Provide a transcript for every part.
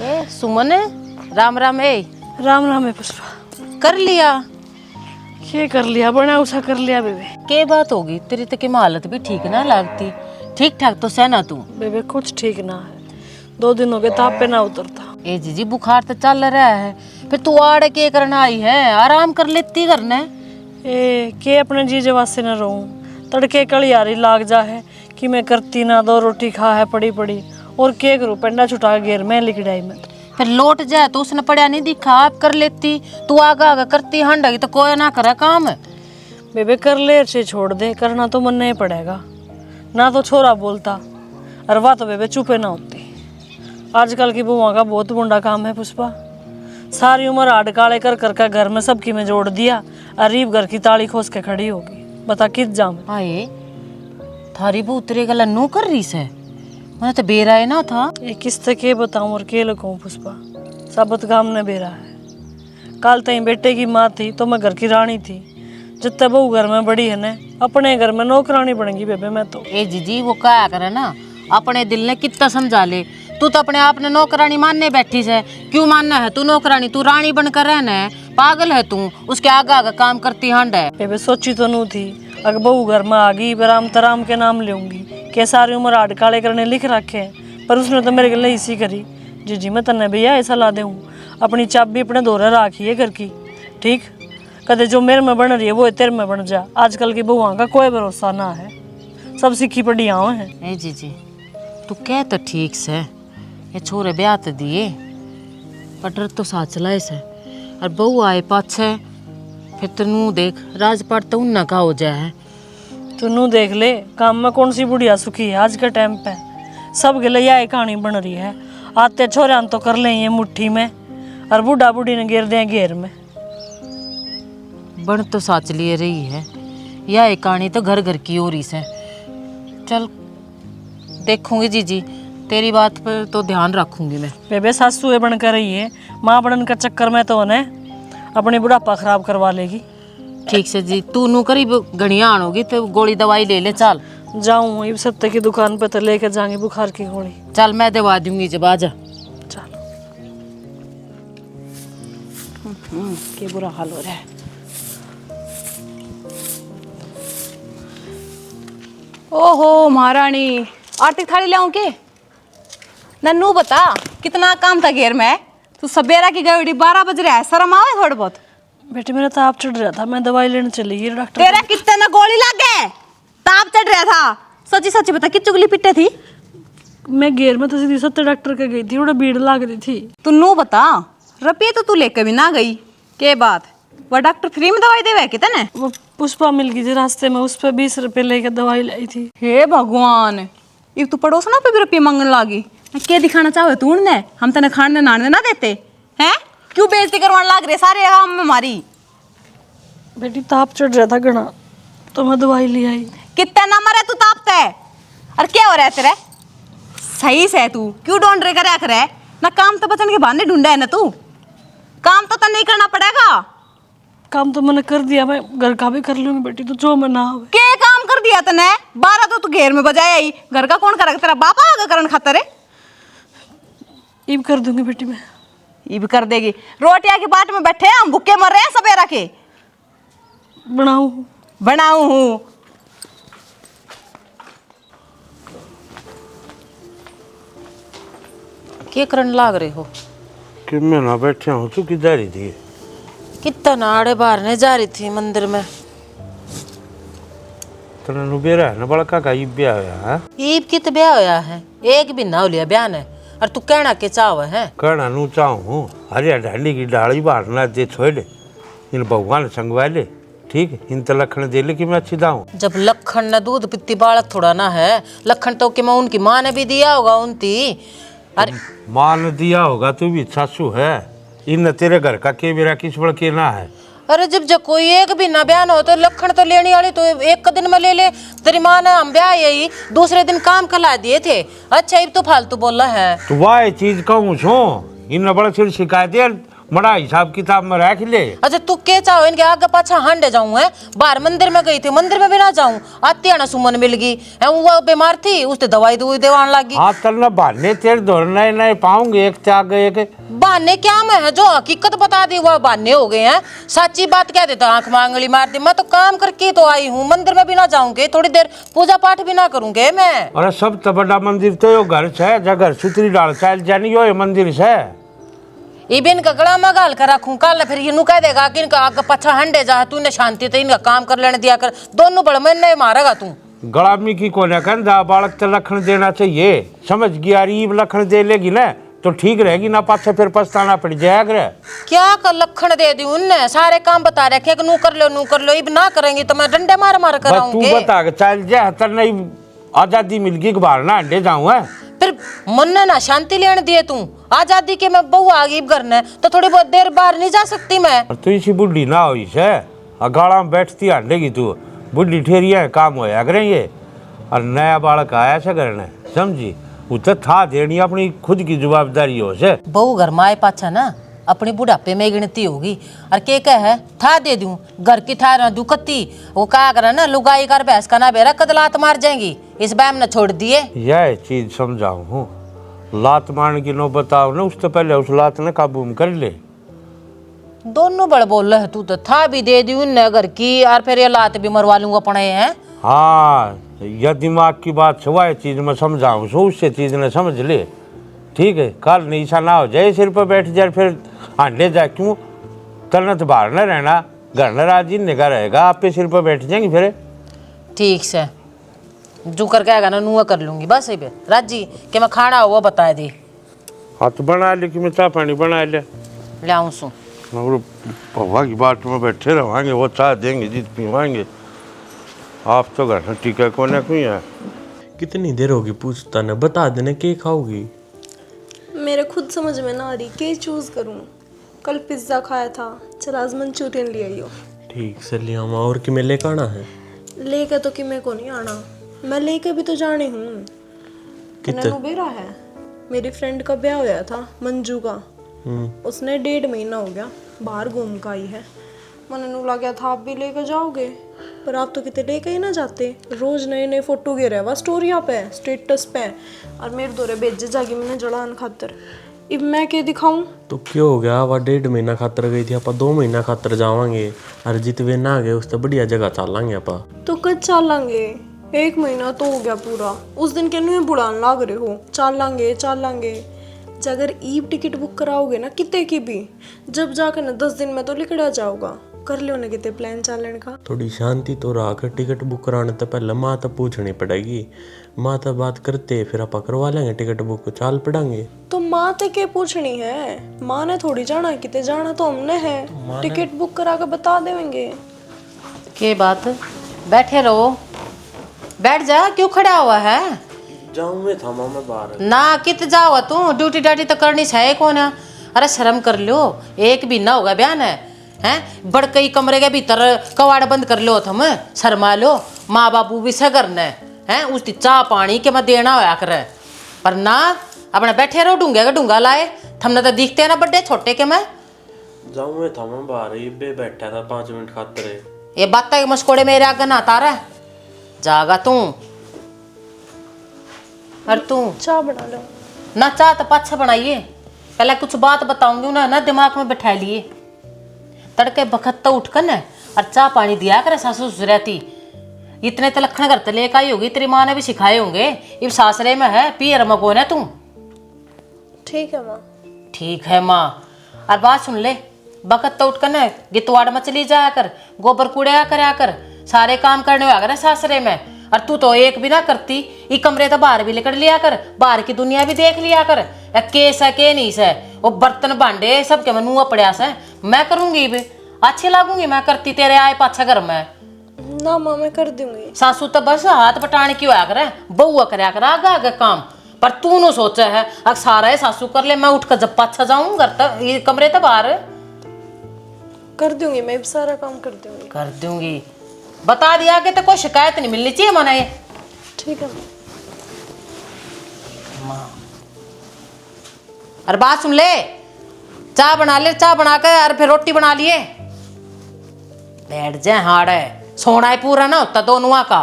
ए सुमन, राम राम। ए राम राम है पुष्पा। कर लिया? ये कर लिया, बना उसा कर लिया बेबे। के बात होगी तेरी तो की हालत भी ठीक ना लगती। ठीक ठाक तो सहना तू? बेबे कुछ ठीक ना है, 2 दिन हो गए ताप पे ना उतरता। ए जीजी बुखार तो चल रहा है, फिर तू आड़ के करना आई है? आराम कर लेती करना। ए के अपने जीजे वास्ते न रहूं, तड़के कलियारी लाग जा है कि मैं करती ना, 2 रोटी खा है पड़ी पड़ी, और के करूं पेंडा छुटा घेर में लिखड़ाई में। फिर लौट जाए तो उसने पढ़ा नहीं दिखा, आप कर लेती। तू आगा आगा करती हंडगी तो कोई ना करे काम। बेबे कर ले से छोड़ दे, करना तो मन नहीं पड़ेगा ना। तो छोरा बोलता और वाह तो बेबे चुपे ना होती। आजकल की बुआ का बहुत बुंडा काम है पुष्पा। सारी उम्र आड़ काले कर कर घर में सबकी में जोड़ दिया, अरीब घर की ताली खोस के खड़ी होगी। बता किस जाम आए थारी बू उतरे गला नू कर रही से, मैंने तो बेरा है ना था। ये किस तक के बताऊं और के लगाऊं पुष्पा। सबत काम ने बेरा है। कल तई बेटे की माँ थी तो मैं घर की रानी थी, जितने बहू घर में बड़ी है ने अपने घर में नौकरानी बनेगी बेबे मैं तो। ए जीजी वो क्या करे ना, अपने दिल ने कितना समझा ले। तू तो अपने आप ने नौकरानी मानने बैठी से। क्यों मानना है तू नौकरानी? तू रानी बनकर रहना है? पागल है तू? उसके आगे आगे काम करती हंड है। बेबे सोची तो नू थी, अगर बहू घर में आ गई बराम तराम के नाम लूंगी के सारी उम्र आड़ काले करने लिख रखे हैं। पर उसने तो मेरे गले इसी करी, जी मैं तन्ने भैया ऐसा ला दे हूँ, अपनी चाबी अपने दौरे राखी है घर की। ठीक कदे जो मेरे में बन रही है वो तेरे में बन जा। आजकल की बहुआ का कोई भरोसा ना है, सब सीखी पड़ी आवे हैं। ए जीजी तू कह तो ठीक से, ये छोरे ब्याह तो दिए पटर तो साथ चलाए से, और बहू आए पाछे फिर तनू देख राजपाट तो उन्ना का हो जाए है। तू नू देख ले, काम में कौन सी बुढ़िया सुखी है आज के टाइम पे। सब के लिए यह कहानी बन रही है। आते छोरे तो कर ले ये मुट्ठी में, और बूढ़ा बूढ़ी ने गिर दे घेर में। बन तो साच लिए रही है, यह एक कहानी तो घर घर की हो रही से। चल देखूंगी जीजी, तेरी बात पर तो ध्यान रखूंगी मैं। बेबे सासू है बनकर रही है, माँ बनन का चक्कर में तो उन्हें अपनी बुढ़ापा खराब करवा लेगी। ठीक से जी, तू नू करीब घड़िया आन होगी तो गोली दवाई ले ले। चल जाऊँ इस सप्ताह की दुकान पे तो लेकर जाएंगे बुखार की गोली। चल मैं दवा दूंगी जब आजा। चल क्या बुरा हाल हो रहा है। ओहो महारानी, आर्थिक थाली लाऊं के? नन्नू बता कितना काम था घेर में? तू सवेरा की गई 12 बज रहा है, शर्म आवे थोड़ा बहुत? बेटे मेरा ताप चढ़ रहा था, मैं दवाई लेने चली गई डॉक्टर। तेरा कितना ना गोली लग गए, ताप चढ़ रहा था? सच्ची सच्ची बता कि चुगली पिटे थी? मैं घेर में तो सीधी सत्य डॉक्टर के गई थी, बड़ा भीड़ लग रही थी। तू नू बता, रुपये तो तू लेकर भी ना गई, के बात? वह डॉक्टर फ्री में दवाई देवे कितने? वो पुष्पा मिल गई थी रास्ते में, उस पर 20 रुपये लेकर दवाई लाई थी। हे भगवान, ये तू पड़ोसना पे भी रुपये मांगने लागी। क्या दिखाना चाहे तू ने? हम तेने खाने नाने ना देते हैं? क्यों बेइज्जती करवाने लाग रहे सारे काम में हमारी? बेटी ताप चढ़ रहा था घना, तो मैं दवाई ले आई। कितना नंबर है तू तापता है? और क्या हो रहा है तेरे? सही से तू क्यों ढूंढ रहे करे आखिर है ना? काम तो बचन के बहाने ढूंढा है ना तू, काम तो नहीं करना पड़ेगा। काम तो मैंने कर दिया, मैं घर का भी कर लूंगी बेटी, तो जो मैं ना आवे। क्या काम कर दिया तने? 12 तो तू घेर में बजाया ही, घर का कौन करेगा? तेरा बापा आगे करन खातर है? इब कर दूंगी बेटी मैं। इब कर देगी? रोटियां के बाट में बैठे हम भूखे मर रहे हैं सवेरा के। बनाऊं बनाऊं हूँ? क्या करन लाग रहे हो? कि मैं ना बैठा हूँ, तू किधर रही थी? कितना नाड़े बारने जा रही थी मंदिर में। तेरा नुबेरा है ना बड़का का ईब ब्याह होया है? ईब कित ब्याह होया है? एक भी ना हो लिया ब्याह ने, और तू कहना के चाव है? कहना नू चाहूँ हरिया ढांडी की डाली बाहरना दे छोड़ इन भगवान संगवा ले। ठीक इन तो लखन दे ले कि मैं अच्छी दाऊँ। जब लखन ने दूध पित्ती बालक थोड़ा ना है, लखन तो कि मैं उनकी माँ ने भी दिया होगा उनती। अरे माँ ने दिया होगा, तू भी सासू है। इन तेरे घर का के मेरा किस बड़ के ना है? अरे जब कोई एक भी ना बयान हो तो लखन तो लेने वाली तो एक दिन में ले ले। तेरी माँ ने हम ब्याह यही दूसरे दिन काम कला दिए थे। अच्छा अब तो फालतू बोला है। तो वाह चीज कहूँ छो इन बड़ा सिर शिकायत है बड़ा हिसाब किताब में रख ले। अच्छा तू के चाहो इनके आगे पाछा हांडे जाऊं है? बाहर मंदिर में गई थी, मंदिर में भी ना जाऊं। आती ना सुमन मिल गई है, वो बीमार थी, उसने दवाई देवान लगी। हाँ चल ना बहाने तेरे दौर नहीं नहीं पाऊंगे एक त्याग एक। बहाने क्या मैं है, जो हकीकत बता दी वो बहाने हो गए हैं। सच्ची बात कह देता आंख मांगली मार दी। मैं तो काम करके तो आई हूँ, मंदिर में भी ना जाऊंगी, थोड़ी देर पूजा पाठ भी ना करूंगे मैं। अरे सब तो बड़ा मंदिर तो यो घर से जगह सुतरी डाल चाल जानी यो मंदिर से। इबिन का गला में गाल कर रखूं, कल फिर ये कह देगा कि इनका आगे पछा हंडे जा, तूने शांति तो इनका काम कर लेने दिया कर। दोनों बड़ महीने मारेगा तू। गलामी की कोने कंधा बालक तो लखन देना चाहिए, समझ गया। रीब लखन दे लेगी ना तो ठीक रहेगी, ना पाछे फिर पछताना पड़ जाएगा। क्या कर लखन दे दी उनने? सारे काम बता रखे कि नू कर लो, इब ना करेंगी तो मैं डंडे मार मार तू कराऊंगी। बता के चल जा, तर नहीं आजादी मिल गई बाहर ना अंडे जाऊं है। फिर मन ने ना शांति लेने दिए तू। आजादी के मैं बहू आ गई घर ने तो थोड़ी बहुत देर बाहर नहीं जा सकती मैं। और तू इसी बुढ़ी ना हुई से अगाड़ा में बैठती अंडेगी तू। बुढ़ी ठेरिया काम होया करें ये। और नया बालक आया से करने समझी, उतर था देनी अपनी खुद की जवाबदारी हो से। बहू घर में आए पाछा ना अपनी बुढ़ापे में गिनती होगी। और के है था दे दूं घर की था ना दुखती, वो क्या करे ना लुगाई कर भैंस का ना बेरा कदलात मार जाएंगी। इस बैम ने छोड़ दिए। यह चीज समझाऊ हूँ, लात मारने की नो बताओ ना, उससे पहले उस लात ने काबू में कर ले। दोनों बड़ बोल रहे तू तो था भी दे दी उनने घर की, और फिर ये लात भी मरवा लूंगा पड़े हैं। हाँ यह दिमाग की बात सवाए चीज में समझाऊँ सो उससे चीज ने समझ ले। ठीक है, कल नहीं ऐसा ना हो जाए सिर पर बैठ जाए फिर अंडे जाए। क्यों तलना तो बाहर न रहना, घर न राजी निगाह रहेगा, आप पे सिर पर बैठ जाएंगे फिर। ठीक से जो कर कहेगा ना नुआ कर लूंगी बस। ये राजी कि मैं खाना हुआ बता दी। हाँ तो बना ले कि मैं चाय पानी बना ले लाऊं सू। और भवा की बात में बैठे रहेंगे, वो चाय देंगे जीत पीवाएंगे। आप तो घर में टीका कोने कोई है। कितनी देर होगी पूछता न, बता देने के खाओगी। मेरे खुद समझ में ना आ रही के चूज़ करूं। कल पिज्ज़ा खाया था, चल आज मंचूरियन ले आई हो। ठीक से लिया माँ, और कि मैं लेकर आना है? लेके तो कि मेरे को नहीं आना, मैं लेके भी तो जाने हूँ। ननू बेरा है, मेरी फ्रेंड का ब्याह होया था मंजू का, उसने 1.5 महीना हो गया बाहर घूम कर आई है। मैंने लगा था आप भी लेकर जाओगे, पर आप तो कितने लेके ही ना जाते। रोज नए नए फोटो गिरे हुआ स्टोरिया पे स्टेटस पे, और मेरे दौरे भेजे जागी मैंने जड़ान खातर। अब मैं क्या दिखाऊं? तो क्यों हो गया? वह 1.5 महीना खातर गई थी, आप 2 महीना खातर जावांगे। और जितवे ना गए उससे बढ़िया जगह चलांगे आप। तो कद चलांगे? 1 महीना तो हो गया पूरा। उस दिन कहने बुलान लाग रहे हो चलांगे चलांगे। अगर ईब टिकट बुक कराओगे ना कितने की भी, जब जाकर ना 10 दिन में तो लिकड़ा जाओगा। कर लो ना कितने प्लान चलने का। थोड़ी शांति तो रख, टिकट बुक कराने तो पहले माँ तो पूछनी पड़ेगी। माँ तो बात करते फिर आप करवा लेंगे टिकट बुक, चाल पड़ेंगे। तो माँ ते के पूछनी है? माँ ने थोड़ी जाना, कितने जाना तो हमने है। टिकट बुक करा कर बता देंगे। के बात बैठे रहो, बैठ जा, क्यों खड़ा हुआ है? जाऊँ मैं था मैं बाहर ना कित जाओ तू, ड्यूटी डाटी तो करनी है कौन है? अरे शर्म कर लो, एक भी ना होगा बयान है हैं? बड़ कई कमरे के भीतर कवाड़ बंद कर लो तुम, शर्मा लो। माँ बापू भी सगरने हैं उसकी चाह पानी के मैं देना होया करे, पर ना अपने बैठे रहो ढूंगे का ढूंगा लाए। थमने तो दिखते हैं ना बड्डे छोटे के। मैं जाऊँ मैं था मैं बाहर ही बैठा था 5 मिनट खातर। ये बात है मस्कोड़े मेरे आगे ना तारा जागा तू। और तू चाय बना लो ना, चाह तो पाछा बनाइए, पहले कुछ बात बताऊंगी उन्हें ना दिमाग में बैठा लिए। तड़के बखत तो उठ कर न और चाह पानी दिया करे सासू ससुरती। इतने तो लखन घर लेकर आई होगी, तेरी माँ ने भी सिखाए होंगे। इब सासरे में है पियर में कौन है तू? ठीक है माँ। ठीक है माँ। और बात सुन ले, बखत तो उठ कर न गितवाड़ में चली जाया कर, गोबर कूड़ा करया कर, सारे काम करने हो गए सासरे में। और तू तो एक भी ना करती, ये कमरे तो बाहर भी निकल लिया कर, बाहर की दुनिया भी देख लिया कर। केस है के नहीं से, वो बर्तन भांडे सब के मनुआ पड़ा से। मैं करूंगी भी, अच्छी लागूंगी मैं करती तेरे आए पाछा घर में। ना माँ मैं कर दूंगी। सासू तो बस हाथ बटाने की होया करे, बहुआ करया कर आगे आगे काम। पर तू नो सोचा है अगर सारा है सासू कर ले, मैं उठ कर जब पाछा जाऊं घर तक ये कमरे तो बाहर कर दूंगी, मैं सारा काम कर दूंगी। कर दूंगी, बता दिया कि तो कोई शिकायत नहीं मिलनी चाहिए मना। ये ठीक है और बात सुन ले, चाय बना ले, चाय बना के और फिर रोटी बना लिए। बैठ जाए हाड़ है, सोना है पूरा ना होता दोनों का।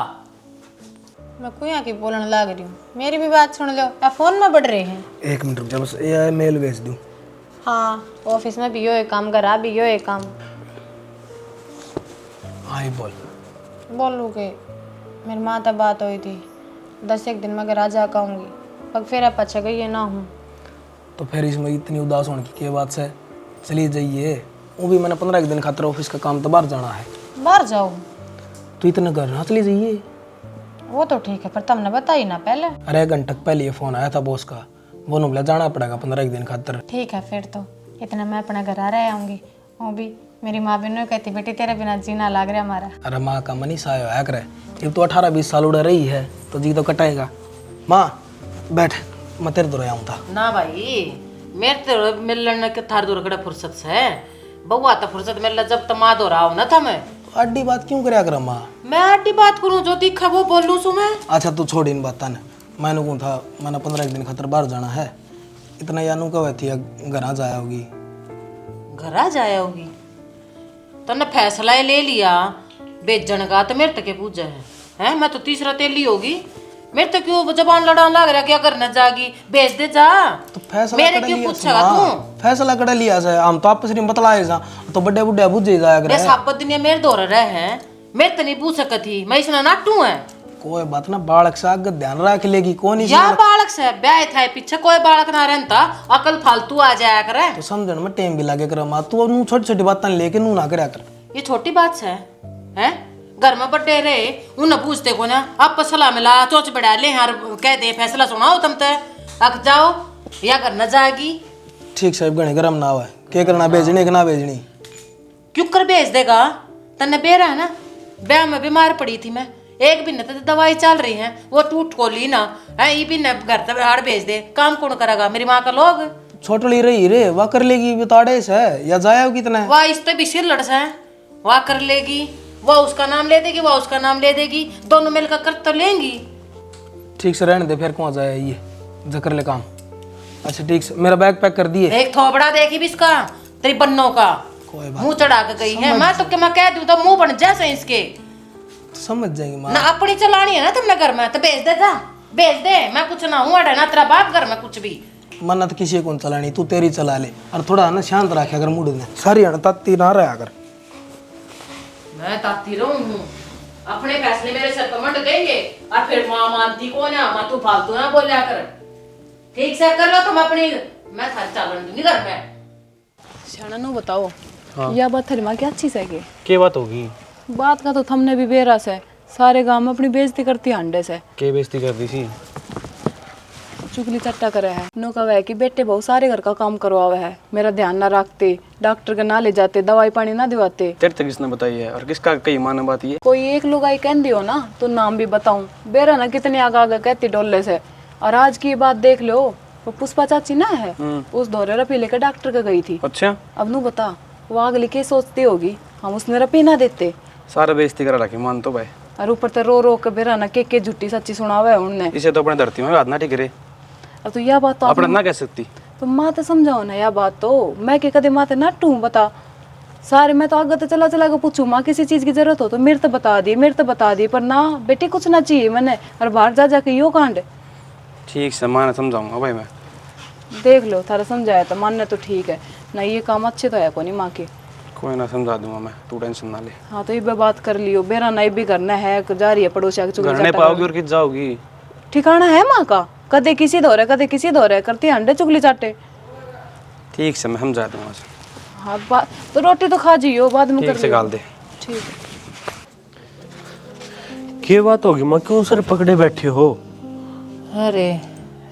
मैं कोई यहाँ की बोलने लग रही हूँ, मेरी भी बात सुन लो। या फोन में बढ़ रहे हैं। 1 मिनट रुक जा, बस ये मेल भेज दूँ। हाँ, ऑफिस में भी यो एक काम करा, भी यो एक काम। हाँ ही बोल। बोलू के मेरी माँ तब बात हुई थी, 10 एक दिन में घर आ जा कहूँगी, पर फिर अब अच्छा गई है ना हूँ। तो फिर इसमें इतनी उदास होने की क्या बात है? चली जाइए। वो भी मैंने 15 दिन खातर ऑफिस का काम तो बाहर जाना है। बाहर जाओ तो इतना घर ना चली जाइए। वो तो ठीक है, पर तुमने बताई ना पहले। अरे 1 घंटे पहले ये फोन आया था बॉस का, बोलो बोला जाना पड़ेगा 15 दिन खातर। ठीक है फिर तो इतना मैं अपना घर आ रहे आऊँगी। वो भी मेरी माँ बहनों कहती बेटी तेरे बिना जीना लाग रहा हमारा। अरे माँ का मन ही सा है करे, जब तो 18-20 साल उड़ा रही है तो जी तो कटाएगा। माँ बैठ, मैं तेरे दूर आऊँ था ना भाई, मेरे तो मिलने के थार दूर कड़ा फुर्सत से बउआ तो फुर्सत मिल जब तक माँ दो रहा हूँ ना था मैं। तो अड्डी बात क्यों करे कर माँ? मैं अड्डी बात करूँ, जो दिखा वो बोलूँ सु मैं। अच्छा तू छोड़ इन बात ने, मैंने कौन था मैंने 15 दिन खातर बाहर जाना है, इतना यानू कब थी घर आ जाया होगी। घर आ जाया होगी तने फैसला ही ले लिया बेचने का, तो मेरे तक पूछा है मैं तो तीसरा तेली होगी, मेरे तो क्यों जबान लड़ान लग रहा क्या करना जागी, बेच दे जा। तो फैसला मेरे कर क्यों लिया पूछेगा तू? फैसला कर लिया से हम तो आपस में बतलाए जा तो बड़े बुढ़े बुझे जाया करे। बस आप दुनिया मेरे दौर रहे हैं, मेरे तो नहीं पूछ सकती, मैं इसना नाटू है। कोई बात ना, बालक से आगे ध्यान रख लेगी कौन ही। या बालक से ब्याह था पीछे कोई बालक ना रहता, अकल फालतू आ जाया करे। तो समझण में टाइम भी लगे कर माँ, तू अब छोटी छोटी बातें लेके नू ना करया कर। ये छोटी बात है हैं? घर में बड़े रहे उन्हें पूछते को ना, आप सलाह मिला चोच बढ़ा ले यार, कह दे फैसला सुनाओ तुम तो अक जाओ या घर न जाएगी। ठीक साहब गणे गरम ना हुआ क्या करना, भेजने कि ना भेजनी? क्यों कर भेज देगा? तन्ने बेरा है ना, ब्याह में बीमार पड़ी थी मैं, एक महीने तो दवाई चल रही है, वो टूट को ली ना है, ये भी घर तक हाड़ भेज दे, काम कौन करेगा? मेरी माँ का लोग छोटली रही रे, वह कर लेगी बिताड़े से या जाया कितना? वह इस पे भी सिर लड़ से वह कर लेगी, वह उसका नाम ले देगी, वह उसका नाम ले देगी, दोनों मिलकर कर तो लेंगी। ठीक से रहने दे, फिर कौन जाया ये जकर ले काम। अच्छा ठीक से, मेरा बैग पैक कर दिए। एक थोबड़ा देखी भी इसका तेरी बन्नों का, कोई बात मुंह चढ़ा के गई है। मैं तो क्या मैं कह दूं तो मुंह बन जैसे इसके समझ जाएंगे माँ। ना, अपनी चलानी है ना तुमने घर में तो भेज दे जा, भेज दे, मैं कुछ ना हूँ ना तेरा बाप घर में कुछ भी। मन्नत किसी को चलानी, तू तेरी चला ले और थोड़ा ना शांत रखे अगर मूड ने, सारी अणताती ना रहा कर। मैं ताती रहूं, अपने फैसले मेरे सर पर मंड देंगे और फिर माँ मानती कौन है? माँ तू फालतू ना बोलिया कर, ठीक से कर लो तुम अपनी, मैं थारी चालन दूंगी घर में। शाना नो बताओ, यह बात थारी माँ की अच्छी से क्या बात होगी? बात का तो थमने भी बेरा से सारे गांव में अपनी बेइज्जती करती हांडे से। क्या बेइज्जती कर दी सी? चुगली चट्टा करे है, नो कहा है कि बेटे बहुत सारे घर का काम करवावे है, मेरा ध्यान ना रखते, डॉक्टर के ना ले जाते, दवाई पानी ना दिवाते। तेरे तक किसने बताई है और किसका कही माना बात ये? कोई एक लोग आई कह दियो ना तो नाम भी बताऊं, बेरा ना कितने आगे आगे कहती डोले से। और आज की बात देख लो, वो पुष्पा चाची ना है, उस दौरे रपी लेकर डॉक्टर के गई थी। अच्छा, अब नू बता वो अगली के सोचती होगी, हम उसने रपी ना देते। सारा बेइज्जती करा रखी मान तो भाई, और ऊपर तो रो रो के बेरा ना के झूठी सच्ची सुनावे है उनने। इसे तो अपने धरती में हाथ ना ठीक रे, अब तो यह बात तो अपने ना कह सकती। तो माँ तो समझाओ ना यह बात, तो मैं के कदे माँ ना टू बता सारे, मैं तो आगे तो चला चला के पूछू माँ किसी चीज की जरूरत हो तो मेरे तो बता दी, मेरे तो बता दी, पर ना बेटी कुछ ना चाहिए मैंने, और बाहर जा जाके यो कांड। ठीक से माँ ने समझाऊंगा भाई मैं। देख लो थारा समझाया तो मानने तो ठीक है ना, ये काम अच्छे तो है को नहीं माँ के। कोई ना समझा दूंगा मैं, तू टेंशन ना ले। हाँ तो ये बात कर लियो, बेरा नहीं भी करना है, जा रही है पड़ोसिया के घर नहीं पाओगी और किस जाओगी? ठिकाना है माँ का, कदे किसी दौरे कदे किसी दौरे करती अंडे चुगली चाटे। ठीक से मैं समझा दूंगा। हाँ बात तो रोटी तो खा जियो, बाद में ठीक कर से लियो। गाल दे। ठीक। क्या बात होगी माँ, क्यों सर पकड़े बैठे हो? अरे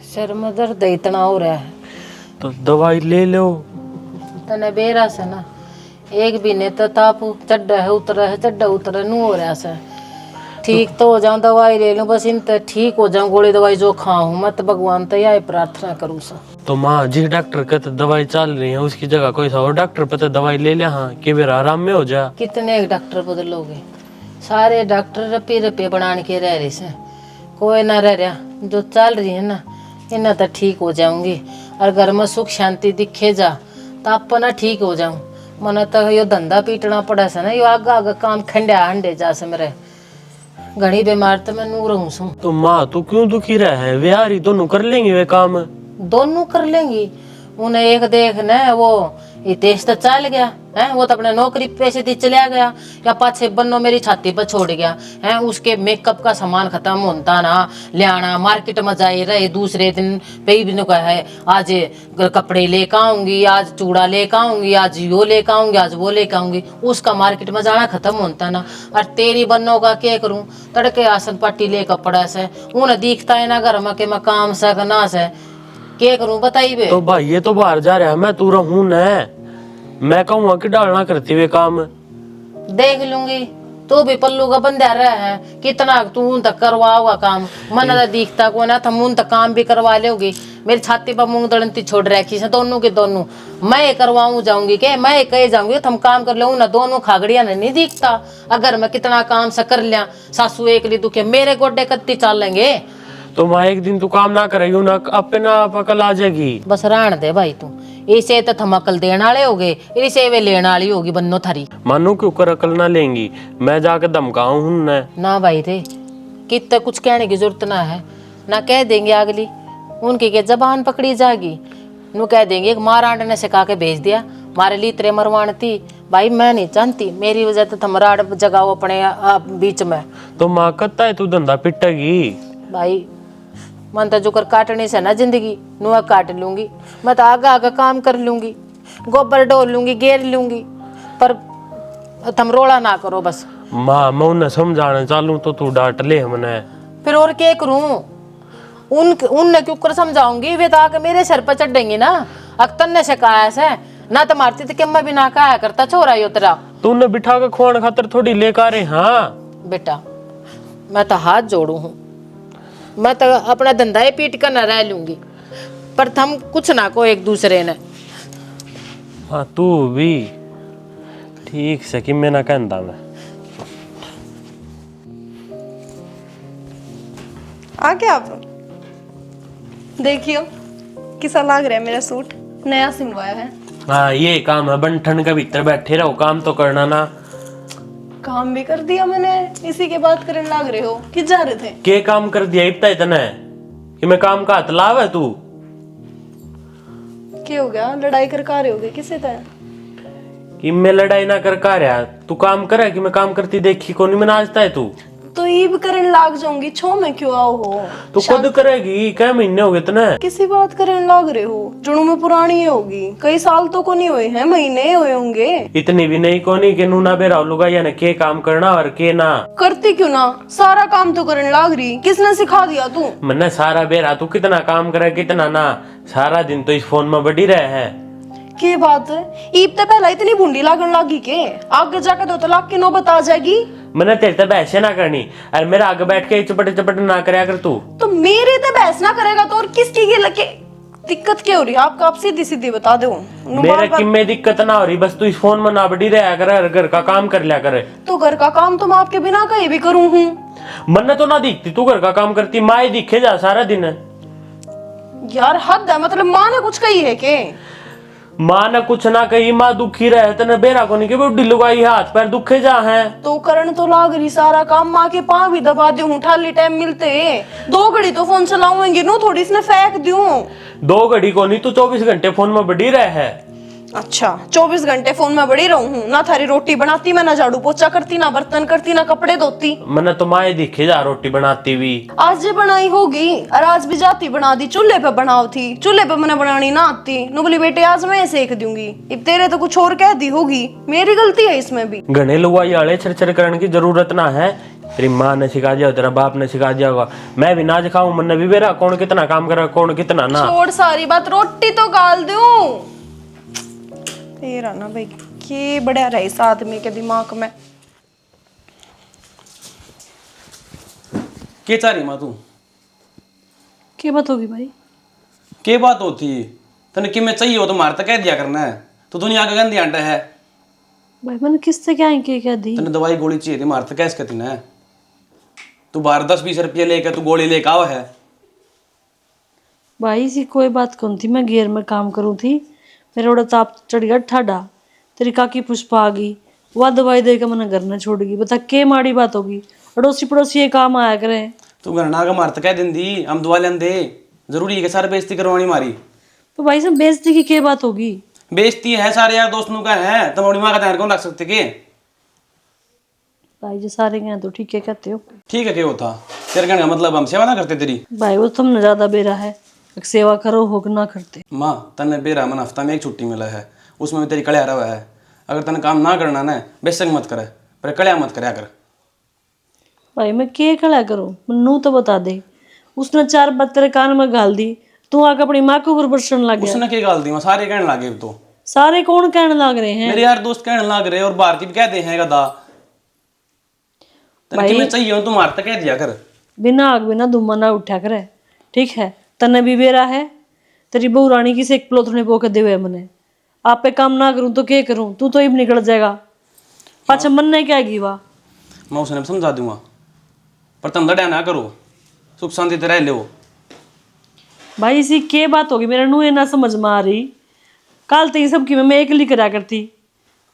सर में दर्द इतना हो रहा है तो दवाई ले लो। तने बेरा से ना एक भी ने तो ताप चढ़ा है उतरा है, चढ़ा उतरा नू हो रहा से, ठीक तो हो जाऊं, दवाई ले लूं बस, इन तो ठीक हो जाऊं, गोली दवाई जो खाऊं मैं तो भगवान तो यही प्रार्थना करूँ सा। तो माँ जिस डॉक्टर का तो दवाई चल रही है उसकी जगह कोई सा और डॉक्टर पर तो दवाई ले लिया, हाँ कि मेरा आराम में हो जा। कितने एक डॉक्टर बदलोगे? सारे डॉक्टर रपे रपे बना के रह रहे से, कोई ना रह रहा, जो चल रही है ना इन्हें तो ठीक हो जाऊंगी, और घर में सुख शांति दिखे जा तो अपना ठीक हो जाऊं। मना तो यो धंधा पीटना पड़ा से ना, यो आगा आगा काम खंडा हंडे जा से मेरे घड़ी बीमार तो मैं नूर हूं सू। तो माँ तू क्यों दुखी रहा है? व्यारी दोनों कर लेंगे वे काम। दोनों कर लेंगी। उन्हें एक देख न वो ये देश तो चल गया है, वो तो अपने नौकरी पैसे दी चला गया, या पाछे बन्नो मेरी छाती पर छोड़ गया है। उसके मेकअप का सामान खत्म होता ना, लियाना मार्केट में जाए रहे, दूसरे दिन पे भी कहा है आज कपड़े लेकर आऊंगी, आज चूड़ा लेकर आऊंगी, आज यो लेकर आऊंगी, आज वो लेकर आऊंगी। उसका मार्केट में जाना खत्म होता ना। और तेरी बन्नो का क्या करूं, तड़के आसन पाटी लेकर पड़ा से, उन्हें दिखता है ना घर में के मैं काम से ना से, क्या करूं बताइए बे। तो भाई ये तो बाहर जा रहा है, मैं तू रहूं न, मैं कहूँगा कि डालना करते हुए काम। देख लूंगी, तू भी पल्लू का बंदा रहा है, कितना तू उन तक करवाओगा काम। मन दिखता को ना, तुम उन तक काम भी करवा लोगी। मेरी छाती पर मूंग दड़ंती छोड़ रखी है दोनों के दोनों। मैं करवाऊं जाऊंगी के, मैं कहे जाऊंगी तुम काम कर लो ना, दोनों खागड़िया ने नहीं दिखता। अगर मैं कितना काम से कर लिया, सासू एक ली दुखे, मेरे गोड्डे कत्ती चलेंगे। तो माँ एक दिन तू काम ना करेगी ना, अपना आप अकल आ जाएगी। बस रहन दे भाई तू, इसे तो थम अकल देने वाले हो गए, इसे वे लेने वाली होगी बन्नो थारी। मानो क्यों कर अकल ना लेंगी, मैं जाकर धमकाऊं हूं ना भाई थे, कितना कुछ कहने की जरूरत ना है ना, कह देंगे अगली, उनकी के जबान पकड़ी जाएगी। नु कह देंगे मारांड ने सिखा के भेज दिया, मारे लिए तेरे मरवानती। भाई मैं नहीं जानती, मेरी वजह से थमराड़ जगाओ अपने बीच में। तो माँ कहता है तू धंधा पिटेगी। भाई मन तो जो कर काटने से ना जिंदगी नुआ काट लूंगी, मैं तो आगा आगा काम कर लूंगी, गोबर डोल लूंगी, गेर लूंगी, पर तुम रोड़ा ना करो बस। माँ मैं उन्हें समझाना चालू तो तू डांट ले हमने। फिर और क्या करूं, उनने क्यों कर समझाऊंगी, वे तो आके मेरे सर पर चढ़ेंगी ना। अख्तर ने सिखाया से ना, तो मारती थी कि मैं भी ना खाया करता छोरा यो तेरा। तूने बिठा के खुआन खातर थोड़ी लेकर आ रहे। हाँ बेटा मैं तो हाथ जोड़ू हूँ, मैं तो अपना धंधा ही पीट कर न रह लूंगी, पर थम कुछ ना को एक दूसरे ने। हाँ तू भी ठीक से कि मैं ना कहता मैं। आ गया आप, देखियो किसा लग रहा है मेरा सूट, नया सिलवाया है। हाँ ये काम है, बंठन के भीतर बैठे रहो, काम तो करना ना। काम भी कर दिया मैंने, इसी के बात करने लग रहे हो कि जा रहे थे। के काम कर दिया इतना इतना है कि मैं काम का हाथ लाव है तू। क्या हो गया, लड़ाई कर रहे हो गए किसे तय? कि मैं लड़ाई ना कर का रहा, तू काम करे कि मैं काम करती देखी को नहीं मनाजता है तू। तो ईब करने लाग जाऊंगी, छो में क्यों आओ हो? तू खुद करेगी, क्या महीने हो गए इतने? किसी बात करने लाग रहे हो, जुड़ू में पुरानी होगी, कई साल तो को नहीं हुए हैं, महीने हुए होंगे। इतनी भी नहीं कोनी कि नूना बेरा लुगा या के काम करना और के ना करती क्यों ना, सारा काम तो करने लाग रही, किसने सिखा दिया तू? मैंने सारा बेरा तू कितना काम करे कितना ना, सारा दिन तो इस फोन में बड़ी रहे है। के बात है, ईब तो पहला इतनी भूंडी लागन लागी के, आगे जाकर 2 तलाक की नौबत आ जाएगी। मैंने तेरे से बहस ना करनी, अरे मेरा आगे बैठ के चपट चपट ना करया कर तू। तो मेरे तो बहस ना करेगा तो और किसकी के लगे दिक्कत क्या हो रही है आपका? आप सीधी सीधी बता दो। मेरे की में दिक्कत ना हो रही, बस तू इस फोन में ना बड़ी रहा कर, घर का काम कर लिया करे। तो घर का काम तो मैं आपके बिना कहीं भी करूं हूँ। मन तो ना दिखती तू घर का काम करती, माँ ही दिखे जा सारा दिन। यार हद है, मतलब माँ ने कुछ कही है के? माँ ने कुछ ना कही, माँ दुखी रहे तने बेरा को नहीं कि बुढ़ी लुगाई हाथ पैर दुखे जा है। तो करण तो लाग रही सारा काम, माँ के पाँव भी दबा दूं, ठाली टाइम मिलते 2 घड़ी तो फोन चलाऊंगी नो, थोड़ी इसने फेंक दूं। 2 घड़ी को नहीं, तू 24 घंटे फोन में बड़ी रहे है। अच्छा 24 घंटे फोन में बड़ी रहूं हूँ ना, थारी रोटी बनाती मैं, ना झाड़ू पोछा करती, ना बर्तन करती, ना कपड़े धोती। मैंने तो माँ दिखे जा रोटी बनाती भी। आज जे बनाई होगी, और आज भी जाती बना दी, चूल्हे पे बनाओ थी, चूल्हे पे मैंने बनानी ना आती, नो बोली बेटे आज मैं सेक दूंगी, अब तेरे तो कुछ और कह दी होगी, मेरी गलती है इसमें भी। घने लुगाई आले छर करने की जरूरत ना है, तेरी माँ ने सिखा दिया, तेरा बाप ने सिखा दिया होगा, मैं भी ना सिखाऊं, मन भी बेरा कौन कितना काम करे कौन कितना ना। छोड़ सारी बात, रोटी तो गाल दूं तेरा ना भाई, के बढ़िया रही इस आदमी के दिमाग में। के चाह रही माँ तू? क्या बात होगी भाई? के बात होती तने कि मैं चाहिए हो तो मारता कह दिया करना है, तो दुनिया का गंदी अंडा है। भाई मैंने किससे क्या क्या दी? तने दवाई गोली चाहिए थी, मारता कैसे कहती ना, तू 12-10-20 रुपये लेकर तू गोली लेकर आओ है। भाई सी कोई बात कौन थी, मैं घेर में काम करूँ थी, मेरे ओड़ा ताप चढ़ गया ठाडा। तेरी काकी पुष्पा आ गई, वह दवाई दे के मैंने घर न छोड़ गई। बता के माड़ी बात होगी, अड़ोसी पड़ोसी ये काम आया करे। तू घर ना का मार तो कह देंदी, हम दुआ लेंदे। जरूरी है कि सारे बेइज्जती करवानी मारी। तो भाई साहब बेइज्जती की क्या बात होगी? बेइज्जती है सारे यार दोस्तों का है, तुम्हारी माँ का ध्यान कौन रख सकते के? भाई जी सारे गए तो ठीक है कहते हो। ठीक है क्या होता तेरे कहने का मतलब हम सेवा ना करते तेरी? भाई वो तुमने ज्यादा बेरा है, एक सेवा करो हो ना करते। माँ तने बेरा मन हफ्ता में एक छुट्टी मिला है, उसमें भी तेरी कड़िया रहा है। अगर तने काम ना करना ना बेशक मत करे, पर कड़िया मत करया कर। भाई मैं क्या खड़ा करूं, मन्नू तो बता दे। उसने 4 बात तेरे कान में गाल दी, तू आके अपनी माँ के ऊपर बरसन लग गया। उसने क्या गाल दी? मैं सारे कहने लगे तो। सारे कौन कहने लग रहे हैं? मेरे यार दोस्त कहने लग रहे और बाहर की भी कहते हैं गदा। तने किमें चाहिए तू मारता कह दिया कर। बिना आग बिना धुआं ना उठा करे, ठीक है? तने भी बेरा है, तेरी बहू रानी की से एक प्लोथने पोके देवे मने। आप पे काम ना करूं तो क्या करूं? तू तो ही निकल जाएगा, पाछा मन नहीं क्या वा। मैं उसने समझा दूंगा, पर तुम लड़ा ना करो, सुख शांति से रह लो। भाई इसी के बात होगी, मेरा नू ना समझ में आ रही। काल तो सब की मैं अकेली करा करती,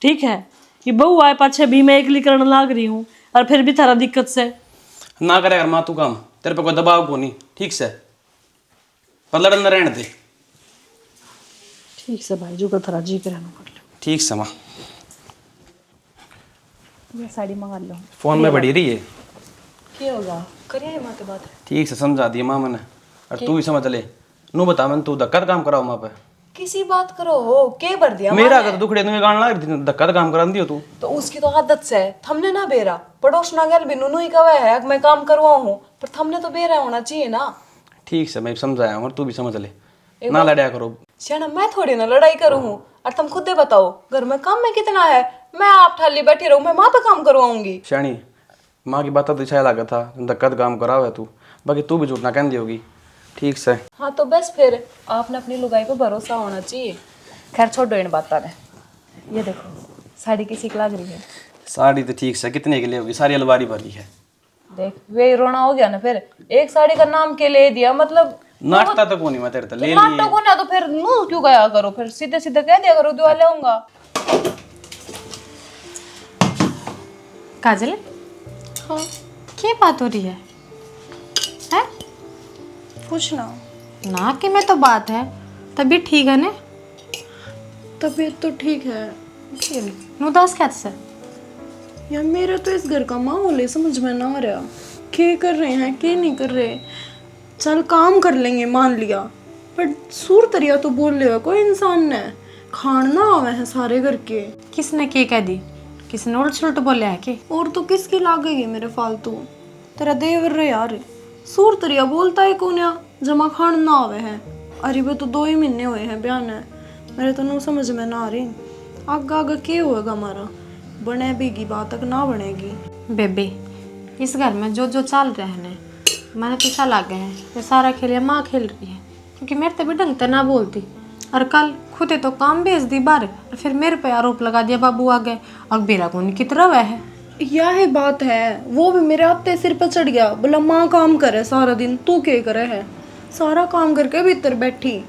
ठीक है? कि बहू आए पाछे भी मैं अकेली करने लाग रही हूँ, और फिर भी थारा दिक्कत से ना करे माँ तू काम, तेरे पे कोई दबाव को नहीं, ठीक से? पर लड़न न रहने दे। ठीक से भाई, जो कर थारा जी करे ना कर लो। ठीक से माँ, ये साड़ी मंगा लो। फोन में बढ़ी रही है। क्या होगा, करिए माँ के बात। ठीक से समझा दिया माँ मैंने, और तू ही समझ ले। नू बता मैंने तू धक्का काम कराओ माँ पे? किसी बात करो हो, के भर दिया मेरा अगर दुखड़े तुम्हें गान लाग रही धक्का तो काम करा दियो तू। तो उसकी तो आदत से है, थमने ना बेरा। पड़ोस ना गल भी नुनू ही कवा है मैं काम करवाऊं हूँ, पर थमने तो बेरा होना चाहिए ना। ठीक से मैं समझाया हूँ, और तू भी समझ ले, ना लड़ाया करो। श्याना मैं थोड़ी ना लड़ाई करूँ हूँ, और तुम खुद ही बताओ घर में काम में कितना है? मैं आप ठाली बैठी रहूँ, मैं माँ पे काम करवाऊंगी। श्याणी माँ की बात तो अच्छा लगा था, धक्का तो काम कराओ है तू, बाकी तू भी झूठ ना कहती होगी। ठीक से हाँ तो बस फिर आपने अपनी लुगाई पे भरोसा होना चाहिए। खैर छोड़ो इन बातों ने, ये देखो साड़ी किसी की लग रही है। साड़ी तो ठीक से कितने के लिए होगी? सारी अलमारी भरी है। देख वे रोना हो गया ना, फिर एक साड़ी का नाम के ले दिया, मतलब नाटता तो कौन मैं तेरे तो ले लिए। नाटक को ना तो फिर नू क्यों गया करो, फिर सीधे सीधे कह दिया करो दुआ लाऊंगा। काजल, हाँ क्या बात हो रही है? हैं? कुछ ना। ना कि मैं तो बात है, तबीयत ठीक है ने? तबीयत तो ठीक है, उदास कैसे? यार मेरा तो इस घर का माहौल है, समझ में ना आ रहा क्या कर रहे हैं क्या नहीं कर रहे। चल काम कर लेंगे मान लिया, पर सूर तरिया तो बोल ले कोई इंसान ने खान ना आवे हैं सारे घर के। किसने क्या कह दी? किसने उल्ट सुलट बोले है कि? और तो किसकी लागेगी मेरे फालतू? तेरा देवर रे यार, सूर तरिया बोलता है कौन जमा खान ना आवे हैं। अरे वो तो 2 ही महीने हुए हैं बयान है, मेरे तो नू समझ में ना आ रही। आगे आगे क्या होएगा हमारा? बने बीगी बात तक ना बनेगी। बेबे इस घर में जो जो चल रहे हैं मैंने पीछा लग गए हैं, ये सारा खेल माँ खेल रही है, क्योंकि मेरे तो भी ढंग से ना बोलती। और कल खुदे तो काम भेज दी बाहर, और फिर मेरे पे आरोप लगा दिया बाबू आ गए। अब बेरा कौन की तरह वह है। यह बात है, वो भी मेरे आते सिर पर चढ़ गया, बोला माँ काम करे सारा दिन, तू क्या करे है? सारा काम करके भीतर बैठी,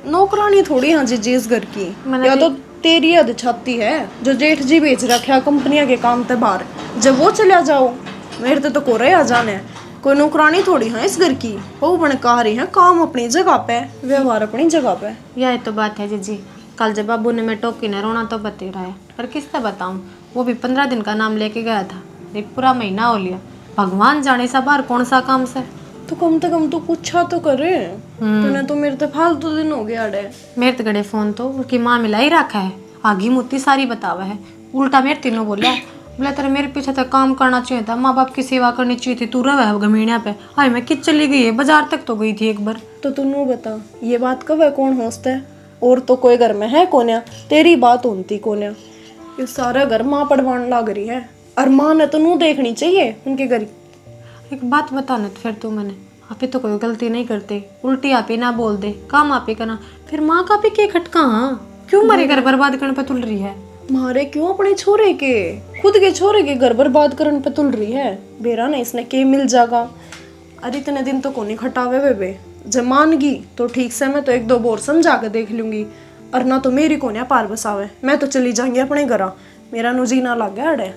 नौकरानी थोड़ी हाँ जी इस घर की। या तो तेरी हद छाती है जो जेठ जी भेज रखा कंपनियां के काम ते बाहर, जब वो चला जाओ मेरे तो कोरे आ जाने। कोई नौकरानी थोड़ी है इस घर की, वो बने कह रही है काम अपनी जगह पे, व्यवहार अपनी जगह पे। यह तो बात है जीजी, कल जब बाबू ने मैं टोकी ने रोना तो बते रहा है, पर किससे बताऊं? वो भी 15 दिन का नाम लेके गया था, एक पूरा महीना हो लिया। भगवान जाने सा बाहर कौन सा काम से। तो कम से कम तो पूछा तो करे, तूने तो मेरे तो फालतू दिन हो गया अड़े। मेरे तो गड़े फोन तो उसकी माँ मिला ही रखा है, आगी मुत्ती सारी बतावा है। उल्टा मेरे तीनों बोला तेरे मेरे पीछे तक काम करना चाहिए था, माँ बाप की सेवा करनी चाहिए थी, तू रहा है गमीणिया पे। हाय मैं किस चली गई है, बाजार तक तो गई थी एक बार। तो तू नू बता ये बात कब है, कौन होता है? और तो कोई घर में है कोन्या, तेरी बात होती कोन्या। ये सारा घर माँ पढ़वान लग रही है, और माँ ने तो नू देखनी चाहिए उनके घर। एक बात बता न फिर तू, मैंने आप ही तो कोई गलती नहीं करते, उल्टी आप ही ना बोल दे, काम आप ही करना, फिर माँ का भी के खटका। हाँ क्यों मरे घर बर्बाद करने पे तुल रही है? मारे क्यों अपने छोरे के, खुद के छोरे के घर बर्बाद करने पे तुल रही है। बेरा ने इसने के मिल जाएगा। अरे इतने दिन तो कोनी खटावे बेबे, जब मान गई तो ठीक से मैं तो 1-2 बोर समझा के देख लूंगी, और ना तो मेरी कोन्या पार बसावे। मैं तो चली जाऊंगी अपने घर, मेरा नु जीना लग गया अड़े।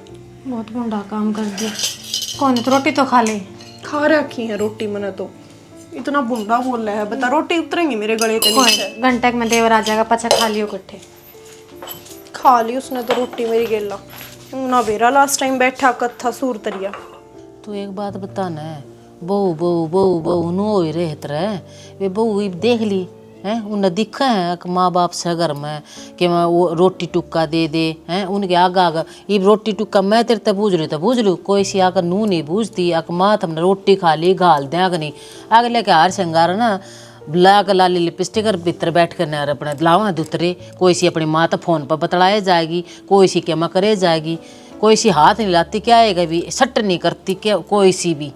बहुत बुंडा काम कर दिया। कौन है तो रोटी तो खा ले। खा रखी है रोटी मैंने तो। इतना बुंडा बोल रहा है, बता रोटी उतरेंगी मेरे गले के नीचे। घंटे में देवर आ जाएगा, पचा खा लियो कट्ठे। खा ली उसने तो रोटी मेरी गेला। ना बेरा लास्ट टाइम बैठा कत्था सूर तरिया। तू एक बात बताना है, बहू बहू बहू बहू नो हो रहत रहे वे बहू देख ली हैं, उन्हें दिखा है कि माँ बाप से घर में कि मैं वो रोटी टुक्का दे दे हैं, उनके आगा आगा ये रोटी टुक्का मैं तेरे तक बूझ लूँ कोई सी आकर नू नहीं बूझती अक माँ तुमने रोटी खा ली घाल दें आग नहीं आगे लेके हार शंगार ना ब्लैक लाली लिपस्टिक और भीतर बैठ कर नर अपने लावा दूतरे कोई सी अपनी माँ तो फोन पर बतलाए जाएगी, कोई सी क्या करे जाएगी, कोई सी हाथ नहीं लाती क्या आएगा भी सट नहीं करती क्या कोई सी भी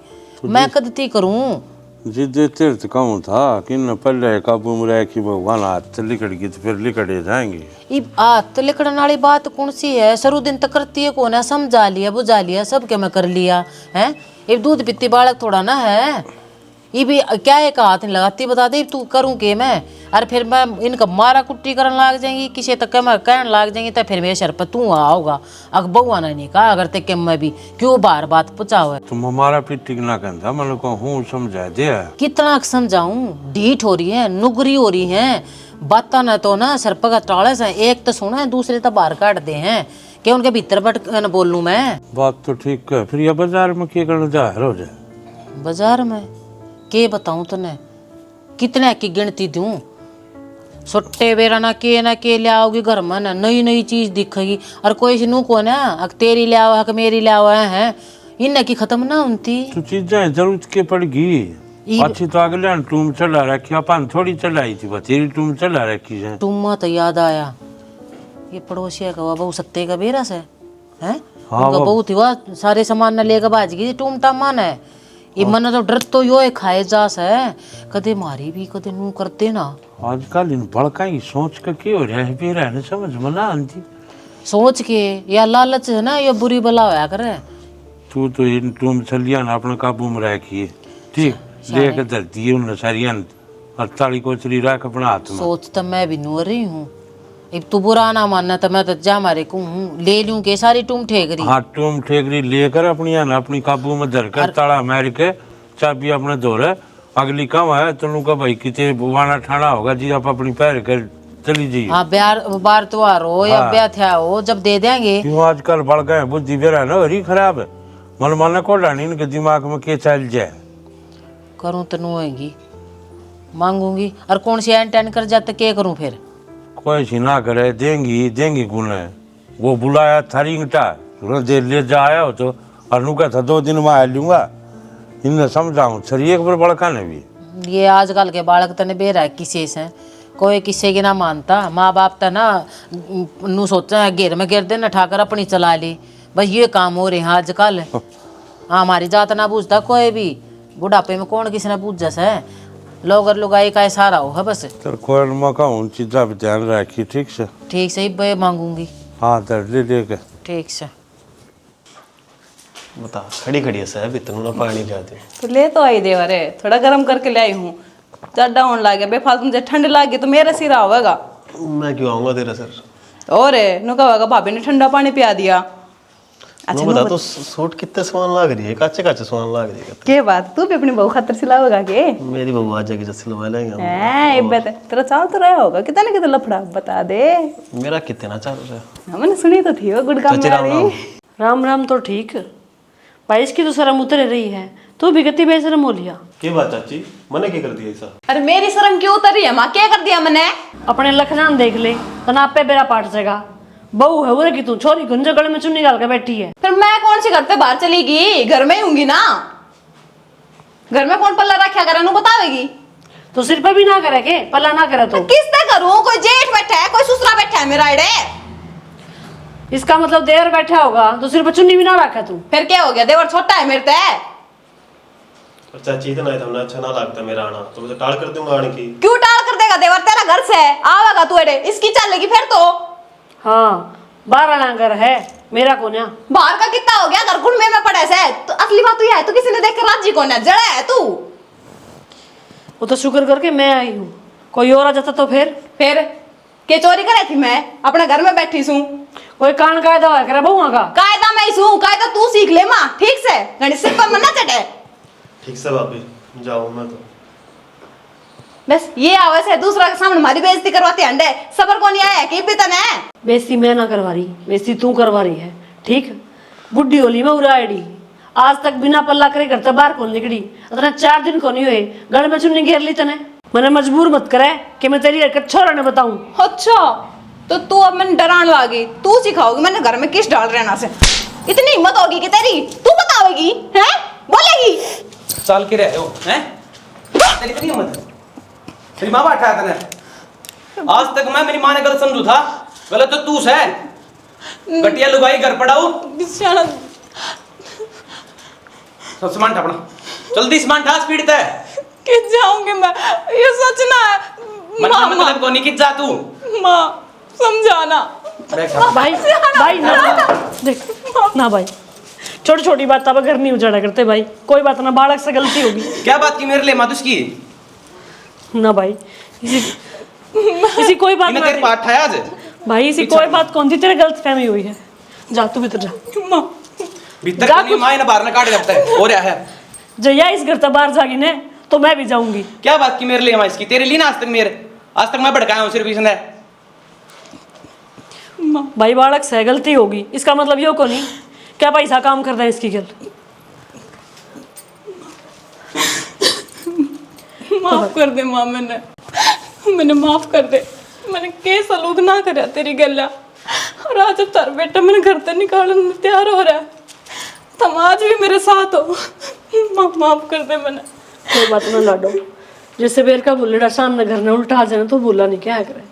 मैं कदती करूँ जिद्दे तीर्थ कहूँ था कि न पल्ले काबू में रह कि भगवान हाथ लिकड़ गई तो फिर लिकड़े जाएंगे। ये हाथ लिकड़न वाली बात कौन सी है, सरू दिन तक करती है कौन है, समझा लिया बुझा लिया सब क्या मैं कर लिया है। ये दूध पीती बालक थोड़ा ना है, ये भी क्या एक हाथ नहीं लगाती बता दे तू करूँ के मैं, अरे फिर मैं इनका मारा कुट्टी करन लाग जाएंगी किसी तक मैं कहन लाग जाएंगी तो फिर मेरे सर पर तू आओगा अग बउआ ने नहीं कहा अगर तक मैं भी क्यों बार बात पूछाओ है। तुम हमारा पिट्टी ना कहता मतलब को हूँ समझा दिया कितना समझाऊं, ढीठ हो रही है नुगरी हो रही है बाता न तो ना सर पर टाले से एक तो सुना है दूसरे तो बाहर काट दे हैं कि उनके भीतर बट बोल लूं मैं। बात तो ठीक है, फिर ये बाजार में क्या करना जाहिर हो जाए। बाजार में के बताऊं तने कितने की गिनती दूं, सुट्टे बेरा ना के ले आओगी घर में ना नई नई चीज दिखेगी और कोई सी नू को ना अक तेरी ले आओ हक मेरी ले आओ है इन्हें की खत्म ना होती तो चीजें जरूरत के पड़गी अच्छी तो अगले टूम चला रखी अपन थोड़ी चलाई थी बतेरी टूम चला रखी है। टूमा तो याद आया ये पड़ोसिया का बहु सत्ते का बेरा से है हाँ, उनका बहुत ही वह सारे सामान न लेकर बाज गई टूम टामान है ये मन तो डर तो यो खाए जास है कदे मारी भी कदे नू करते ना। आजकल इन बड़का ही सोच के क्यों रह भी रहने समझ में ना आती सोच के या लालच है ना ये बुरी बला होया करे। तू तो इन टूम चलिया ना अपने काबू में रखी ठीक लेके धरती है उन सारिया और ताली कोचरी रख अपने हाथ में। सोच तो मैं भी नू रही हूँ अब तू बुरा ना मानना तो मैं तो जा मारे को ले लूं के सारी टूम ठेकरी। हाँ टूम ठेकरी लेकर अपनी काबू में धर कर ताला मार के चाबी अपने धोरे अगली काम है तेनू का भाई कितने बुवाना ठाना होगा जी आप अपनी पैर कर चली जाइए। हाँ बार त्योहार हो या ब्याह थया हो जब दे देंगे। क्यों आजकल बढ़ गए बुद्धि बेरा ना हरी खराब है मन को डानी इनके दिमाग में के चल जाए करूँ तो नू होगी मांगूंगी और कौन सी एन टेन कर जाते क्या करूँ फिर कोई सी ना करे देंगी गुण है वो बुलाया थारी इंटा दे ले जाया हो तो और नू का था 2 दिन में आ लूंगा इन्हें समझाऊं सर एक बार बड़का ने भी ये आजकल के बालक तने बेरा है किसी से कोई किसी की ना मानता माँ बाप तो ना नू सोचा है घेर में घेर देना ठाकर अपनी चला ली बस ये काम हो रहे हैं आजकल। हमारी जात ना पूछता कोई भी बुढ़ापे में कौन किसी ने पूछ जैसा है लोग और लुगाई का सारा हो है बस तर कोई मौका उन चीज़ा पे ध्यान रखी ठीक से ही बे मांगूंगी। हाँ तर ले के ठीक से बता खड़ी खड़ी है साहब इतना ना पानी जाते तो ले तो आई देवर है थोड़ा गर्म करके ले आई हूँ ज्यादा होने लगे बेफालतू मुझे ठंड लगी तो मेरा सिरा होगा। मैं क्यों आऊँगा तेरा सर और नु कहा भाभी ने ठंडा पानी पिया दिया। अच्छा बता तो सूट कितने सामान लाग रही है काचे काचे सामान लाग रही है के बात तू भी अपनी बहू खातर सिलाओगा के मेरी बहू आ जाएगी जब सिलवा लेंगे तेरा चाल तो रहा होगा कितना कितना लफड़ा बता दे मेरा कितना चाल रहा है मैंने सुनी तो थी वो गुड़ काम राम राम तो ठीक भाई इसकी तो शर्म उतर रही है तू भी गति बेशरम हो लिया। क्या बात चाची मैंने क्या कर दिया ऐसा। अरे मेरी शर्म क्यों उतर रही है माँ क्या कर दिया मैंने अपने लखनान देख ले तना पे बेरा पाट सेगा बहू है वो कि तू छोरी गुंजे गले में चुन्नी डाल के बैठी है। फिर मैं कौन सी करते बाहर चलेगी घर में ही होंगी ना घर में कौन पल्ला रखा करे बतावेगी तो सिर पे भी ना करे के पल्ला ना करे तो किस तरह करूं कोई जेठ बैठा है कोई ससुरा बैठा है मेरा इड़े इसका मतलब देवर बैठा होगा तो सिर पे चुन्नी भी ना रखा तू फिर क्या हो गया देवर छोटा है मेरे ते चाची इतना है तुमने अच्छा ना लगता मेरा आना तो मैं टाल कर दूंगा आने की। क्यों टाल कर देगा देवर तेरा घर से आवेगा तू एड़े इसकी चलेगी फिर तो। हाँ 12 घर है मेरा कोन्या बाहर का कितना हो गया घर कुंड में पड़े से तो असली बात तो यह है तू किसी ने देख कर राजी कोन्या जड़ा है तू वो तो शुक्र करके मैं आई हूँ कोई और आ जाता तो फिर के चोरी करे थी मैं अपने घर में बैठी सूं। कोई कान कायदा हुआ करे बहुआ का। कायदा मैं सूं, कायदा तू सीख ले माँ, ठीक से घड़ी सिर पर मना चढ़े। ठीक से भाभी, जाओ मैं तो। बस ये आवाज है दूसरा के सामने हमारी बेइज्जती करवाते अंडे, सबर को नहीं आया कि पिता ने। बेइज्जती मैं ना करवा रही, बेइज्जती तू करवा रही है, ठीक। बुढ़ी होली में उड़ा आईडी, आज तक बिना पल्ला करे घर से बाहर कौन निकली, अतना 4 दिन को नहीं हुए गड़ में चुन्नी घेर ली तने। मैंने मजबूर मत करे कि मैं तेरी हरकत छोरा ने बताऊं। अच्छा तो तू अब मैंने डराने लागी, तू सिखाओगी मैंने घर में किस डाल रहना से। इतनी हिम्मत होगी कि तेरी, तू बताओगी हैं, बोलेगी। चाल के रहे हो हैं, तेरी इतनी हिम्मत है। तेरी माँ बैठा है तने, आज तक मैं मेरी माँ ने गलत समझू था, गलत तो तू है। घटिया लुगाई घर पड़ाऊ, सब सामान उठा अपना, जल्दी सामान उठा, स्पीड है। किस जाऊंगी मैं, ये सच ना है। मतलब को नहीं किस जा तू। माँ समझाना। भाई भाई ना देख ना भाई, छोटी छोटी बात अब घर नहीं उजाड़ा करते भाई। कोई बात ना, बालक से गलती होगी। क्या बात की मेरे लिए माँ तुझकी ना भाई, इसी कोई बात ना तेरे पाठ है आज भाई, इसी कोई बात कौन थी, तेरे गलत फहमी हुई है। जा तू भीतर जा। भीतर को नहीं, माँ ने बाहर ना काट करता है हो रहा है। जया इस घर से बाहर जागी ने तो मैं भी जाऊंगी। क्या बात की मेरे लिए माँ इसकी, तेरे लिए ना आज तक मैं भड़काया हूँ सिर्फ इसने। भाई बालक से गलती होगी, इसका मतलब यो को नहीं क्या पैसा काम कर रहा है इसकी गल। माफ कर दे माँ, मैंने माफ कर दे। मैंने के सलूक ना करया तेरी गल्ला, और आज अब तार बेटा मैंने घर से निकालने तैयार हो रहा है, तुम आज भी मेरे साथ हो। माफ कर दे मैंने। कोई बात ना लाडो, जैसे बेर का बुल्लेड़ा सामने घर ने उल्टा आ जाना तो बोला नहीं क्या करे।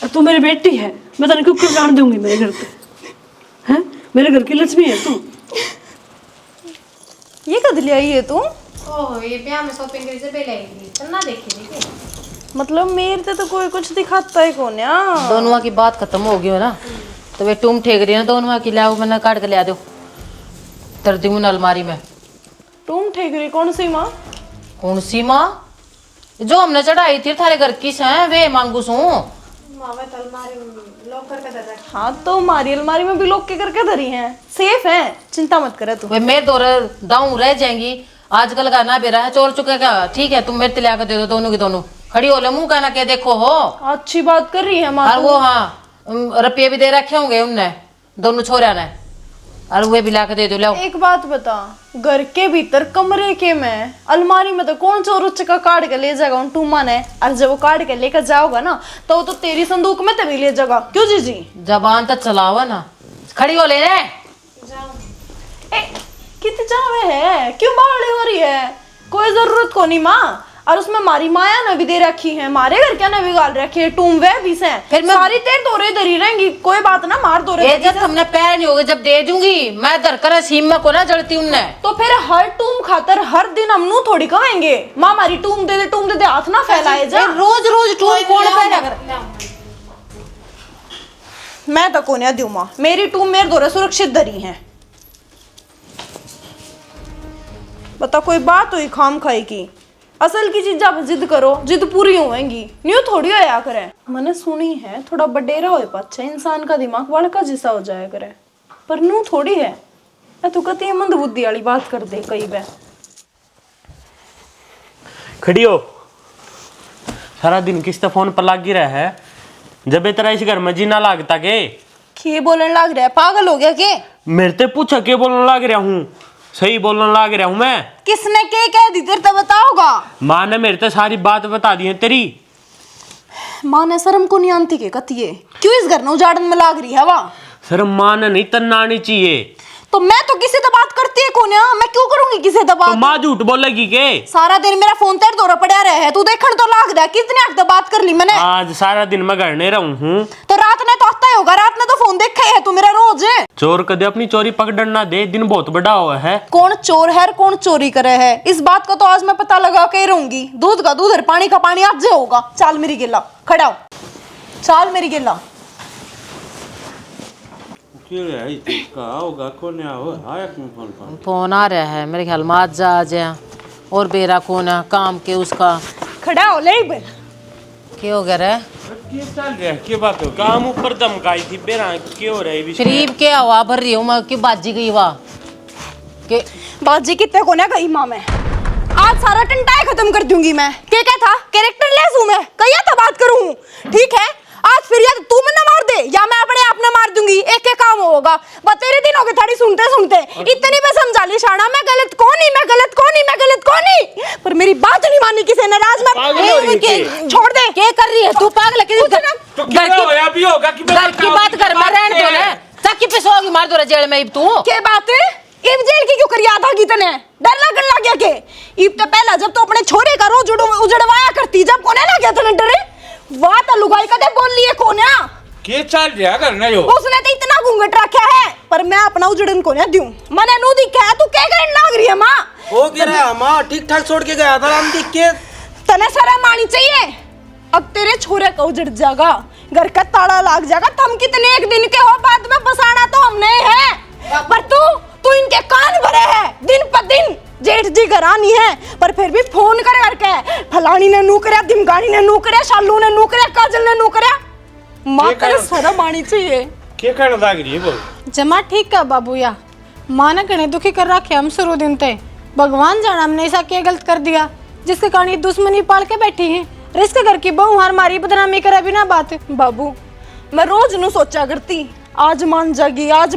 अब तू मेरी बेटी है, मैं तेरे क्यों जान दूंगी मेरे घर पे, हैं? मेरे घर की लक्ष्मी है तू। ये कद ले आई है तू? ओह ये ब्याह में शॉपिंग करी से पहले आई थी, चलना देखी थी। मतलब मेरे तो कोई कुछ दिखाता है कौन यार। दोनों की बात खत्म हो गई हो ना, तो वे तुम ठेक रही है ना दोनों की, लाओ मैंने काट के ले दो, तर दूँ अलमारी में। तुम ठेक रही कौन सी माँ? कौन सी माँ? जो हमने चढ़ाई थी थारे घर की से वे मांगू सू। हाँ तो हमारी अलमारी में भी लोग के करके धरी हैं, सेफ है, चिंता मत करे तू। वे मेरे दौरे दाऊ रह जाएंगी, आजकल का ना बेरा है, चोर चुकेगा। ठीक है तुम मेरे ते लाकर दे दो, दोनों की दोनों खड़ी हो ले, मुंह कहना के देखो हो। अच्छी बात कर रही है माँ। और वो हाँ रुपये भी दे रखे होंगे उनने दोनों छोरा ने, और वे भी लाकर दे दो। लो एक बात बता, घर के भीतर कमरे के में अलमारी में तो कौन चोर उच्च का काट के ले जाएगा उन टूमा ने, और जब वो काट के लेकर जाओगा ना तो वो तो तेरी संदूक में तभी ले जाएगा। क्यों जीजी? जबान तो चलावा ना, खड़ी हो ले रे। कितने जावे है, क्यों बावड़ी हो रही है? कोई जरूरत को नहीं माँ, और उसमें हमारी माया ने भी दे रखी है, मारे घर क्या ने भी गाल रखी है, टूम वे भी से फिर मैं सारी तेर दौरे धरी रहेंगी। कोई बात ना, मार दौरे जब हमने पैर नहीं होगे जब दे दूंगी मैं, दर कर सीम में को ना जड़ती उनने। तो फिर हर टूम खातर हर दिन हम नू थोड़ी कहेंगे माँ हमारी टूम दे दे, हाथ ना फैलाए जा। रोज रोज टूम कौन पहना कर? मैं तो कोने दूं माँ, मेरी टूम मेरे दौरे सुरक्षित धरी है। बता कोई बात हुई खाम खाई की, असल की चीज आप जिद करो, जिद पूरी होएगी, न्यू थोड़ी होया करे। मैंने सुनी है थोड़ा बडेरा हो पाछे इंसान का दिमाग बड़का जैसा हो जाया करे, पर नू थोड़ी है। तू कहती है मंद बुद्धि वाली बात कर दे कई बार। खड़ी हो, सारा दिन किससे फोन पर लाग रहा है, जब तेरा इस घर में जीना लागता के बोलने लग रहा है, पागल हो गया के? मेरे ते पूछा के बोलने लग रहा हूँ, सही बोलने लग रहा हूँ मैं। किसने के कह दी तेरे तो बताओगा? माँ ने मेरे तो सारी बात बता दी है तेरी। माँ ने शर्म को नहीं आती के कतिये, क्यों इस घर में उजाड़न में लाग रही है वा? शर्म माँ ने नहीं तन्ना आनी चाहिए। तो मैं तो किसी से बात करती है कौन, मैं क्यों करूंगी किसी से बात? तो माँ झूठ बोलेगी के? सारा दिन मेरा फोन तेरे दौरा पड़ा रहा है, तू देखण तो लाग रहा है कितनी हद तक बात कर ली मैंने। आज सारा दिन मैं घर नहीं रहूं हूँ, तो रात ने तो आता ही होगा, रात ने तो फोन देखा है तू मेरा रोज। चोर कदे अपनी चोरी पकड़ ना दे, दिन बहुत बड़ा हुआ है। कौन चोर है कौन चोरी करे है, इस बात का तो आज मैं पता लगा के रहूंगी। दूध का दूध और पानी का पानी आज होगा। चाल मेरी गिल्ला, खड़ा हो, चाल मेरी गिल्ला। फोन आ रहा है मेरे ख्याल में, आज जा और बेरा कौन है काम के उसका। खड़ा हो ले, क्या हो गया रे? ये चल रहा है क्या बात हो काम ऊपर धमकाई थी बेरा क्यों हो रही विषय करीब के हवा भर रही हूँ मैं कि बाजी गई वाह के बाजी कितने को ना गई माँ मैं आज सारा टंटाए खत्म कर दूंगी मैं क्या था कैरेक्टर लेस हूँ मैं कहिया था बात करूँ ठीक है आज फिर या तो तू मैं मार दे या मैं अपने आप न मार दूंगी एक काम होगा बतेरे दिन हो गए थाड़ी सुनते सुनते इतनी मैं समझा ली शाना मैं गलत कौन नहीं पर मेरी बात नहीं मानी किसी ने राज में छोड़ दे क्या कर रही है तू पागल है घर की बात कर मैं रहने दो ना ताकि पिसोगी मार दो जेल में तू क्या बात है इब जेल की क्यों करी आधा की तने डर लगन लग गया के इब तो पहला जब तो अपने छोरे का रोज उजड़वाया करती जब कोने ना गया तने डरे वाह तो लुगाई कदे बोल लिए कोन्या के चल रहा करना जो उसने तो इतना घूंघट रखा है पर मैं अपना उजड़न कोन्या दूं मने नु दिखा है तू क्या करन लाग रही है मां हो क्या रहा माँ ठीक ठाक छोड़ के गया था राम देख के तने शर्म आनी चाहिए अब तेरे छोरे का उजड़ जाएगा घर का ताला लाग जाएगा तुम कितने एक दिन के हो बाद में बसाना तो हमने है पर तू इनके कान भरे है दिन पर दिन जेठ जी घरानी है पर फिर भी फोन कर करके फलानी ने नू करया दिमगानी ने नू करया शालू ने नू करया काजल ने नू करया मां करे शर्म आनी चाहिए क्या करना लाग रही है बोल जमा ठीक का बाबूया माँ ने कने दुखी कर रखे हम शुरू दिन ते भगवान जाना हमने ऐसा क्या गलत कर दिया जिसके कारण ये दुश्मनी पाल के बैठी है रिस्क घर की बहू हार मारी बदनामी करे बिना बात बाबू मैं रोज नु सोचा करती आज मान जागी आज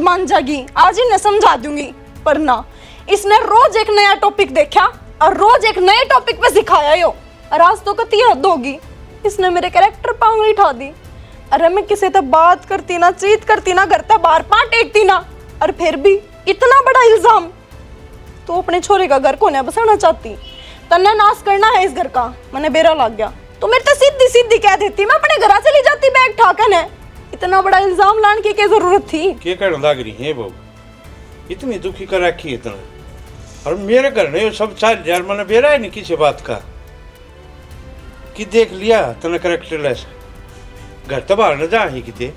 ही न समझा दूंगी पर ना इसने रोज एक नया टॉपिक देखा और रोज एक नए टॉपिक पे सिखाया यो और आज तो कती हद होगी इसने मेरे कैरेक्टर पांगली ठा दी अरे मैं किसी से बात करती ना चीत करती ना घर तक बाहर पां टेकती ना और फिर भी इतना बड़ा इल्जाम तो अपने छोरे का घर को न बसाना चाहती तन्ने नाश करना है इस घर का मैंने बेरा लग गया तो मेरे तो सीधी सीधी कह देती मैं अपने घर से ले जाती बैग ठाकन है इतना बड़ा इल्जाम लाने की क्या जरूरत थी क्या करना लाग रही है बहू इतनी दुखी कर रखी इतना और मेरे घर ने सब चाल यार मैंने बेरा है नहीं किसी बात का कि देख लिया तना करेक्टर ऐसा घर तो बाहर न जा ही किते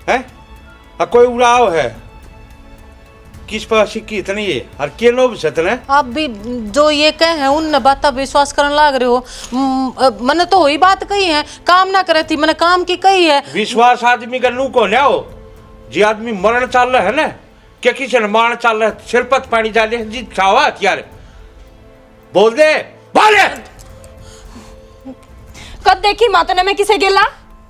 है कोई उड़ाव है किस पास की इतनी है और के लोग सतने आप भी जो ये कहे हैं उन बात विश्वास करने लाग रहे हो मैंने तो वही बात कही है काम ना करे थी मैंने काम की कही है विश्वास आदमी का लू को लियाओ जी आदमी मरण चल रहा है ना क्या किसी ने मारण चल रहा है सिरपत पानी डाले जी चावा यार बोल दे बोले कद देखी माता ने मैं किसे गेला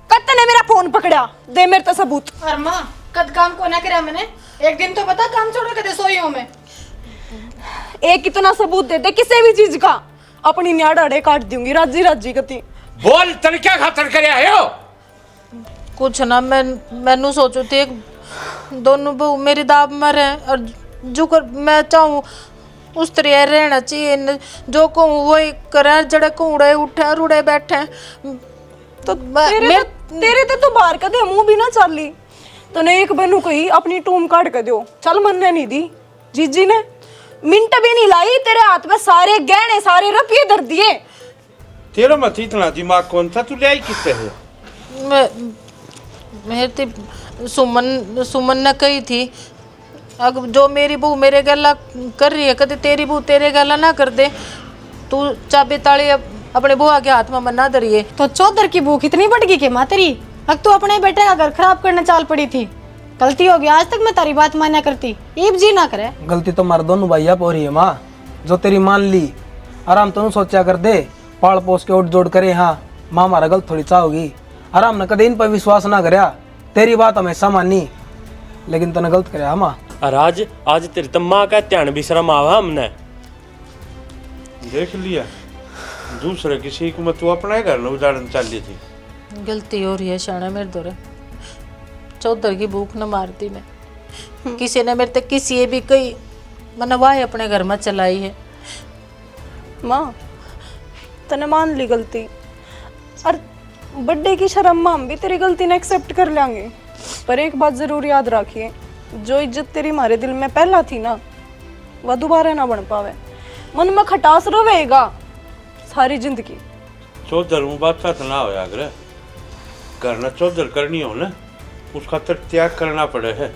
कद तने मेरा फोन पकड़ा दे मेरे तो सबूत और माँ कद काम को ना करा मैंने एक दिन तो बता काम छोड़ के दे सोई हूं मैं एक इतना सबूत दे दे किसी भी चीज का अपनी न्याड़ाड़े काट दूंगी राजी कती बोल तने क्या खातर करे आयो कुछ ना मैनू सोचो थे दोनों बहू मेरी दाब मर है और जो कर मैं चाहूँ उस तरह रहना चाहिए जो कहूँ वही करे जड़े कूड़े उठे रुड़े बैठे तो तेरे तो तू बाहर का दे मुंह भी ना चाली तने एक बनू कही अपनी टूम काट के दो चल मनने नहीं दी जीजी ने मिनट भी नहीं लाई तेरे हाथ में सारे गहने सारे रुपये धर दिए तेरा मत इतना दिमाग कौन था तू ले आई किससे है मेरे सुमन ने कही थी अगर जो मेरी बहू मेरे गला कर रही है कदे तेरी बहू तेरे गला ना कर दे तू चाबी ताली अपने बुआ के हाथ में मना धरिए तो चौधर की भूख इतनी बढ़ गई कि माँ तेरी अब तू अपने बेटे का घर खराब करने चाल पड़ी थी गलती हो गई आज तक मैं तारी बात माना करती ईब जी ना करे गलती तो मार दोनों भैया पर रही है माँ जो तेरी मान ली आराम तो सोचा कर दे पाल पोस के उठ जोड़ करे हाँ माँ हमारा गलत थोड़ी चाहोगी आराम ने कदे इन पर विश्वास ना करया तेरी बात हमेशा मानी लेकिन तने गलत करया माँ और आज तेरी तो माँ का ध्यान भी शर्म आवा हमने देख लिया दूसरे किसी को मत तू अपना घर न उदाहरण चल ली थी गलती हो रही है शाना मेरे दौरे चौधर की भूख न मारती मैं किसी ने मेरे तक किसी भी कही मैंने वाह अपने घर में चलाई है माँ तने मान ली गलती और बर्थडे की शर्म माँ हम भी तेरी गलती ने एक्सेप्ट कर लेंगे पर एक बात जरूर याद रखिए जो इज्जत तेरी हमारे दिल में पहला थी ना वह दोबारा ना बन पावे मन में खटास रहेगा सारी जिंदगी चौधर हूँ बात साथ ना हो अगर घर न चौधर करनी हो ना उस खातर त्याग करना पड़े है